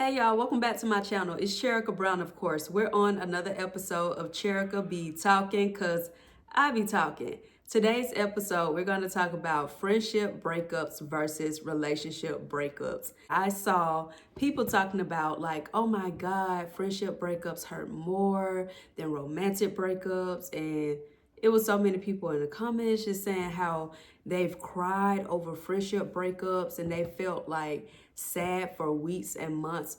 Hey y'all, welcome back to my channel. It's Cherika Brown, of course. We're on another episode of Cherika Be Talking, cause I be talking. Today's episode, we're going to talk about friendship breakups versus relationship breakups. I saw people talking about like, oh my God, friendship breakups hurt more than romantic breakups. And it was so many people in the comments just saying how they've cried over friendship breakups and they felt like sad for weeks and months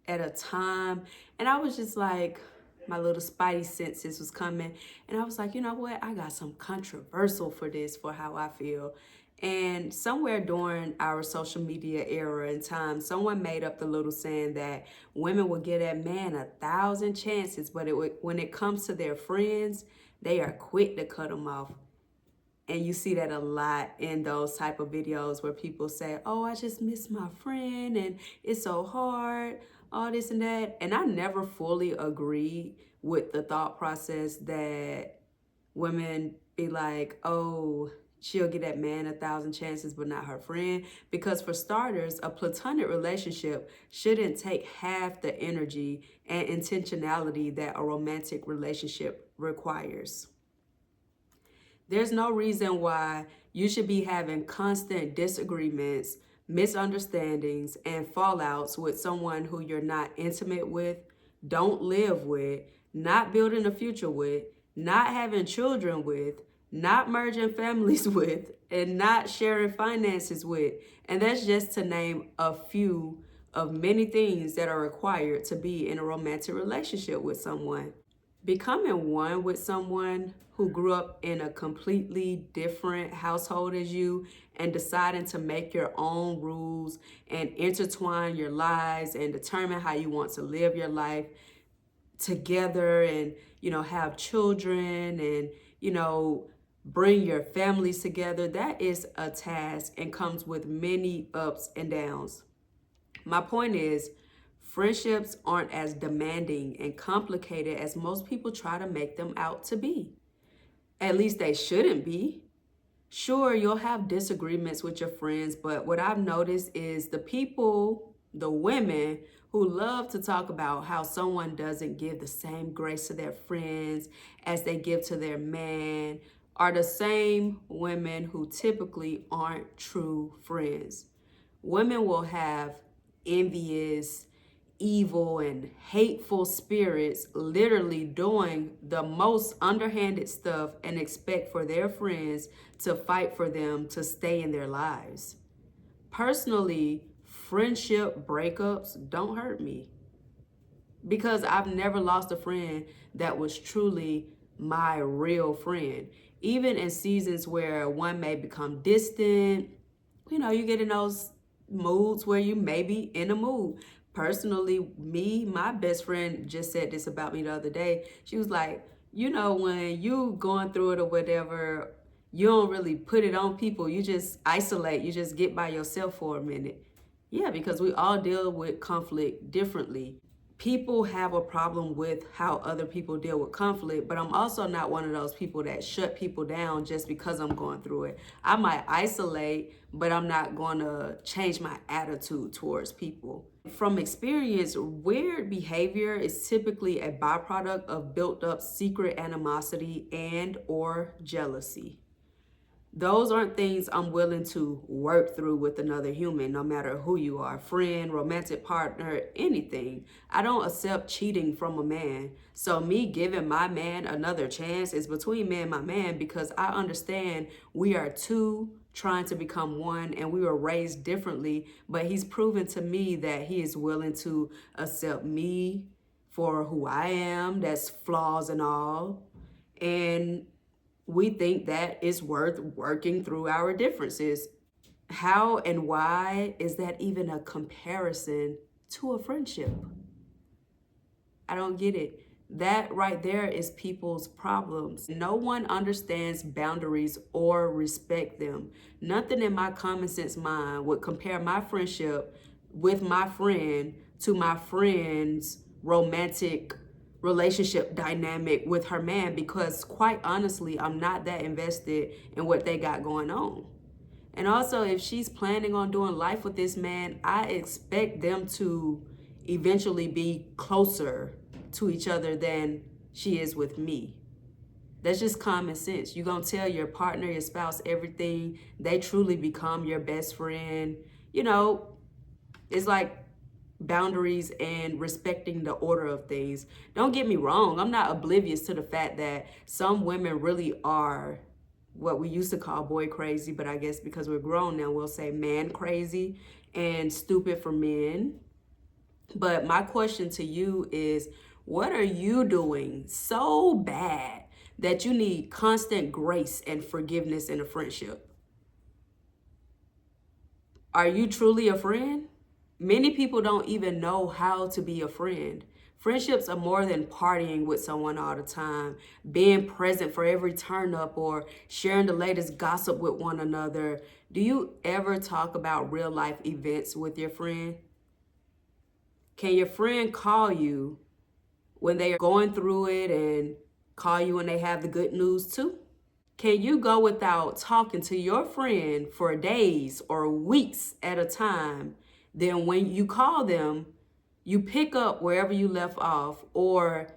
at a time. And I was just like, my little spidey senses was coming. And I was like, you know what? I got some controversial for this, for how I feel. And somewhere during our social media era and time, someone made up the little saying that women will give that man 1,000 chances, but when it comes to their friends, they are quick to cut them off. And you see that a lot in those type of videos where people say, oh, I just miss my friend and it's so hard, all this and that. And I never fully agree with the thought process that women be like, oh, she'll get that man 1,000 chances, but not her friend. Because for starters, a platonic relationship shouldn't take half the energy and intentionality that a romantic relationship requires. There's no reason why you should be having constant disagreements, misunderstandings, and fallouts with someone who you're not intimate with, don't live with, not building a future with, not having children with, not merging families with, and not sharing finances with. And that's just to name a few of many things that are required to be in a romantic relationship with someone. Becoming one with someone who grew up in a completely different household as you and deciding to make your own rules and intertwine your lives and determine how you want to live your life together and, have children and, bring your families together. That is a task and comes with many ups and downs. My point is, friendships aren't as demanding and complicated as most people try to make them out to be. At least they shouldn't be. Sure, you'll have disagreements with your friends, but what I've noticed is the women who love to talk about how someone doesn't give the same grace to their friends as they give to their man are the same women who typically aren't true friends. Women will have envious, evil, and hateful spirits literally doing the most underhanded stuff and expect for their friends to fight for them to stay in their lives. Personally, friendship breakups don't hurt me because I've never lost a friend that was truly my real friend. Even in seasons where one may become distant, you get in those moods where you may be in a mood. Personally, my best friend just said this about me the other day. She was like, when you going through it or whatever, you don't really put it on people. You just isolate. You just get by yourself for a minute. Yeah, because we all deal with conflict differently. People have a problem with how other people deal with conflict, but I'm also not one of those people that shut people down just because I'm going through it. I might isolate, but I'm not going to change my attitude towards people. From experience, weird behavior is typically a byproduct of built up secret animosity and or jealousy. Those aren't things I'm willing to work through with another human, no matter who you are, friend, romantic partner, anything. I don't accept cheating from a man. So me giving my man another chance is between me and my man because I understand we are two trying to become one and we were raised differently, but he's proven to me that he is willing to accept me for who I am, that's flaws and all. And we think that it's worth working through our differences. How and why is that even a comparison to a friendship? I don't get it. That right there is people's problems. No one understands boundaries or respect them. Nothing in my common sense mind would compare my friendship with my friend to my friend's romantic relationship dynamic with her man because quite honestly, I'm not that invested in what they got going on. And also, if she's planning on doing life with this man, I expect them to eventually be closer to each other than she is with me. That's just common sense. You're going to tell your partner, your spouse, everything. They truly become your best friend. You know, it's like boundaries and respecting the order of things. Don't get me wrong, I'm not oblivious to the fact that some women really are what we used to call boy crazy, but I guess because we're grown now, we'll say man crazy and stupid for men. But my question to you is, what are you doing so bad that you need constant grace and forgiveness in a friendship? Are you truly a friend? Many people don't even know how to be a friend. Friendships are more than partying with someone all the time, being present for every turn up, or sharing the latest gossip with one another. Do you ever talk about real life events with your friend? Can your friend call you when they are going through it and call you when they have the good news too? Can you go without talking to your friend for days or weeks at a time? Then when you call them, you pick up wherever you left off? Or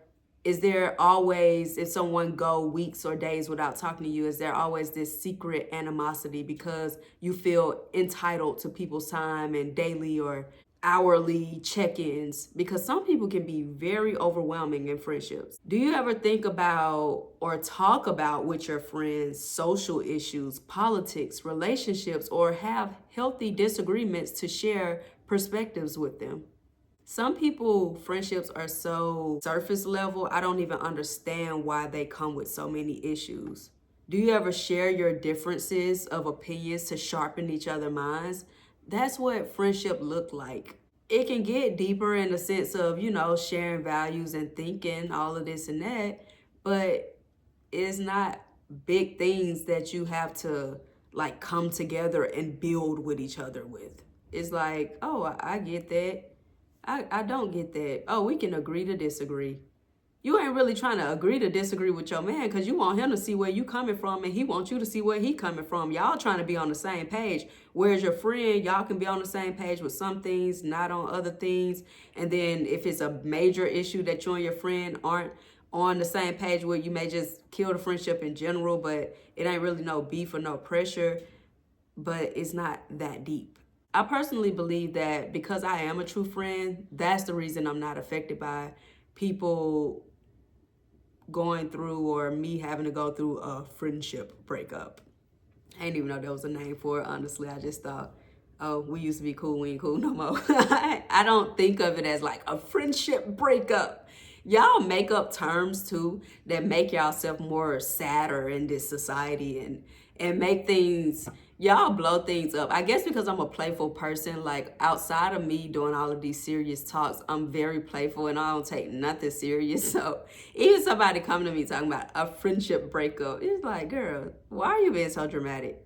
is there always, if someone go weeks or days without talking to you, is there always this secret animosity because you feel entitled to people's time and daily or hourly check-ins? Because some people can be very overwhelming in friendships. Do you ever think about or talk about with your friends social issues, politics, relationships, or have healthy disagreements to share perspectives with them? Some people, friendships are so surface level, I don't even understand why they come with so many issues. Do you ever share your differences of opinions to sharpen each other's minds? That's what friendship look like. It can get deeper in the sense of, sharing values and thinking, all of this and that, but it's not big things that you have to like come together and build with each other with. It's like, oh, I get that. I don't get that. Oh, we can agree to disagree. You ain't really trying to agree to disagree with your man because you want him to see where you coming from and he wants you to see where he coming from. Y'all trying to be on the same page. Whereas your friend, y'all can be on the same page with some things, not on other things. And then if it's a major issue that you and your friend aren't on the same page with, you may just kill the friendship in general, but it ain't really no beef or no pressure, but it's not that deep. I personally believe that because I am a true friend, that's the reason I'm not affected by people going through or me having to go through a friendship breakup. I didn't even know there was a name for it, honestly. I just thought, oh, we used to be cool, we ain't cool no more. I don't think of it as like a friendship breakup. Y'all make up terms too that make yourself more sadder in this society and make things, y'all blow things up. I guess because I'm a playful person, like outside of me doing all of these serious talks, I'm very playful and I don't take nothing serious. So even somebody coming to me talking about a friendship breakup, it's like, girl, why are you being so dramatic?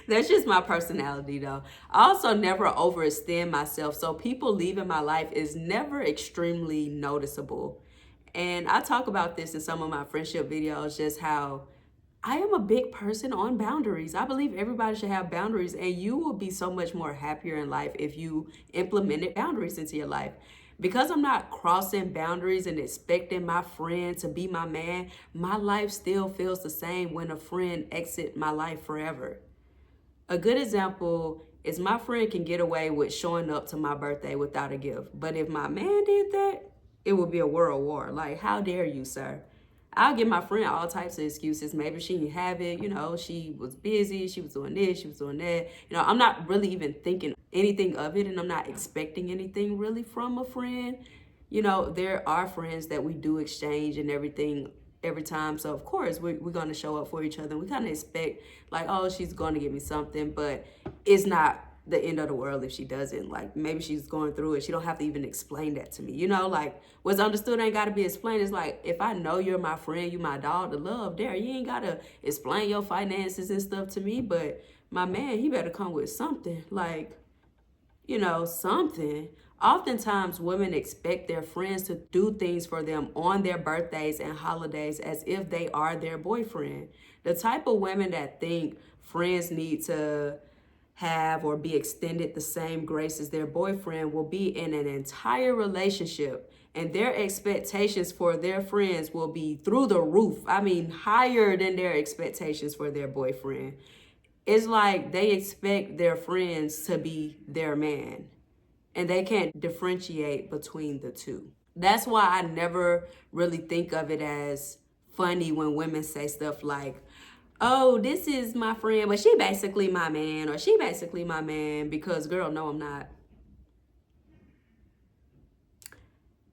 That's just my personality though. I also never overextend myself. So people leaving my life is never extremely noticeable. And I talk about this in some of my friendship videos, just how I am a big person on boundaries. I believe everybody should have boundaries, and you will be so much more happier in life if you implemented boundaries into your life. Because I'm not crossing boundaries and expecting my friend to be my man, my life still feels the same when a friend exit my life forever. A good example is my friend can get away with showing up to my birthday without a gift. But if my man did that, it would be a world war. Like, how dare you, sir? I'll give my friend all types of excuses. Maybe she didn't have it, she was busy, she was doing this, she was doing that. I'm not really even thinking anything of it and I'm not expecting anything really from a friend. There are friends that we do exchange and everything every time. So of course we're going to show up for each other. We kind of expect like, oh, she's going to give me something, but it's not the end of the world if she doesn't. Like maybe she's going through it. She don't have to even explain that to me. Like what's understood ain't got to be explained. It's like if I know you're my friend, you my dog to love, there you ain't got to explain your finances and stuff to me. But my man, he better come with something. Like something. Oftentimes, women expect their friends to do things for them on their birthdays and holidays as if they are their boyfriend. The type of women that think friends need to have or be extended the same grace as their boyfriend will be in an entire relationship, and their expectations for their friends will be through the roof. I mean, higher than their expectations for their boyfriend. It's like they expect their friends to be their man, and they can't differentiate between the two. That's why I never really think of it as funny when women say stuff like, oh, this is my friend, but she basically my man, or she basically my man, because girl, no, I'm not.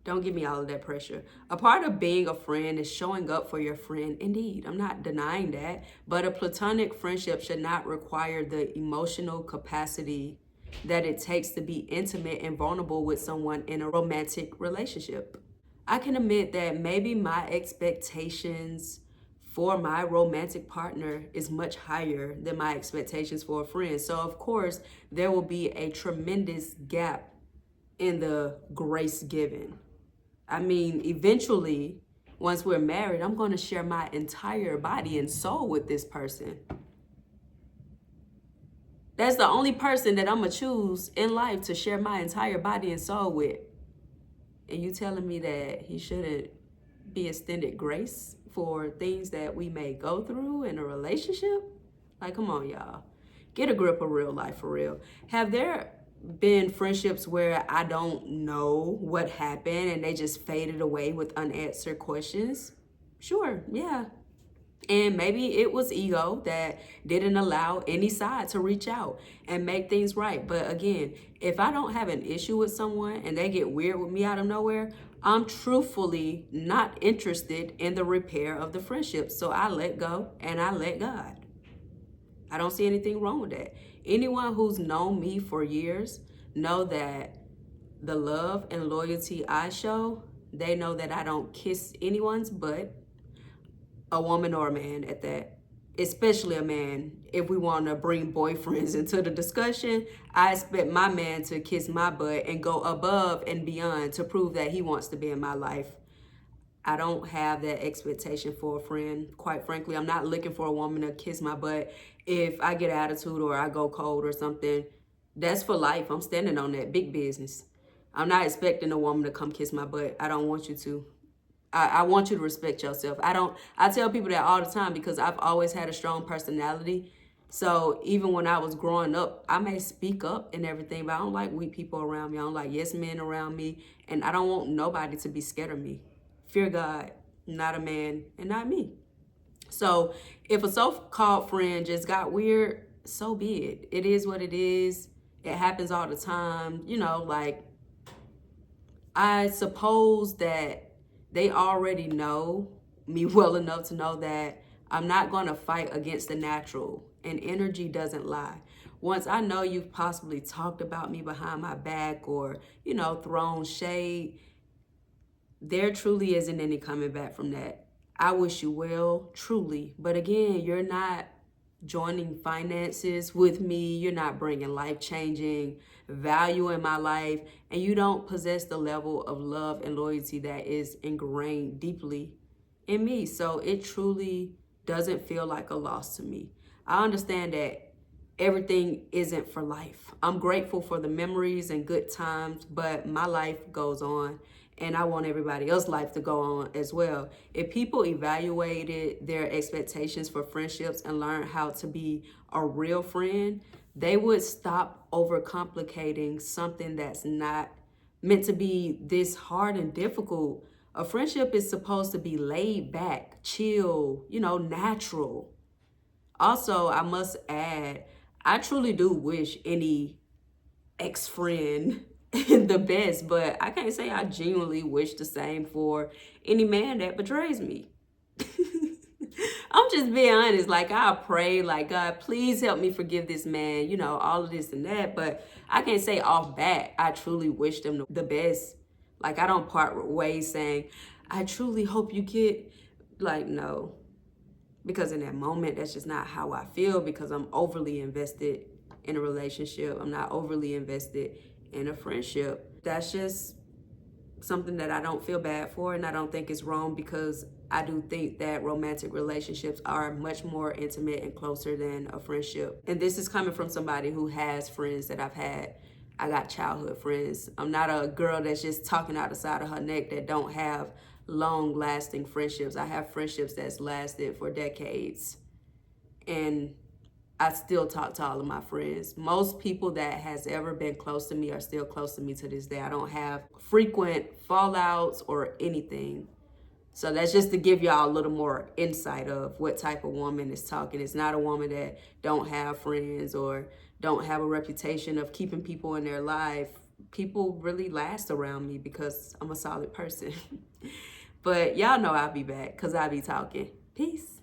Don't give me all of that pressure. A part of being a friend is showing up for your friend. Indeed, I'm not denying that. But a platonic friendship should not require the emotional capacity that it takes to be intimate and vulnerable with someone in a romantic relationship. I can admit that maybe my expectations for my romantic partner is much higher than my expectations for a friend. So, of course, there will be a tremendous gap in the grace given. I mean, eventually, once we're married, I'm going to share my entire body and soul with this person. That's the only person that I'm going to choose in life to share my entire body and soul with. And you telling me that he shouldn't be extended grace for things that we may go through in a relationship? Like, come on, y'all. Get a grip of real life for real. Have there been friendships where I don't know what happened and they just faded away with unanswered questions? Sure, yeah. And maybe it was ego that didn't allow any side to reach out and make things right. But again, if I don't have an issue with someone and they get weird with me out of nowhere, I'm truthfully not interested in the repair of the friendship. So I let go and I let God. I don't see anything wrong with that. Anyone who's known me for years know that the love and loyalty I show, they know that I don't kiss anyone's butt, a woman or a man at that, especially a man. If we want to bring boyfriends into the discussion, I expect my man to kiss my butt and go above and beyond to prove that he wants to be in my life. I don't have that expectation for a friend. Quite frankly, I'm not looking for a woman to kiss my butt if I get attitude or I go cold or something. That's for life. I'm standing on that big business. I'm not expecting a woman to come kiss my butt. I don't want you to. I want you to respect yourself. I tell people that all the time because I've always had a strong personality. So even when I was growing up, I may speak up and everything, but I don't like weak people around me. I don't like yes men around me. And I don't want nobody to be scared of me. Fear God, not a man, and not me. So if a so-called friend just got weird, so be it. It is what it is. It happens all the time. Like, I suppose that they already know me well enough to know that I'm not going to fight against the natural, and energy doesn't lie. Once I know you've possibly talked about me behind my back or, thrown shade, there truly isn't any coming back from that. I wish you well, truly. But again, you're not joining finances with me. You're not bringing life-changing value in my life. And you don't possess the level of love and loyalty that is ingrained deeply in me. So it truly doesn't feel like a loss to me. I understand that everything isn't for life. I'm grateful for the memories and good times, but my life goes on and I want everybody else's life to go on as well. If people evaluated their expectations for friendships and learned how to be a real friend, they would stop overcomplicating something that's not meant to be this hard and difficult. A friendship is supposed to be laid back, chill, natural. Also, I must add, I truly do wish any ex-friend the best, but I can't say I genuinely wish the same for any man that betrays me. I'm just being honest. Like, I pray, like, God, please help me forgive this man, all of this and that. But I can't say off bat, I truly wish them the best. Like, I don't part ways saying, I truly hope you get, like, no. Because in that moment, that's just not how I feel because I'm overly invested in a relationship. I'm not overly invested in a friendship. That's just something that I don't feel bad for, and I don't think it's wrong, because I do think that romantic relationships are much more intimate and closer than a friendship. And this is coming from somebody who has friends that I've had. I got childhood friends. I'm not a girl that's just talking out the side of her neck that don't have long lasting friendships. I have friendships that's lasted for decades. And I still talk to all of my friends. Most people that has ever been close to me are still close to me to this day. I don't have frequent fallouts or anything. So that's just to give y'all a little more insight of what type of woman is talking. It's not a woman that don't have friends or don't have a reputation of keeping people in their life. People really last around me because I'm a solid person. But y'all know I'll be back because I be talking. Peace.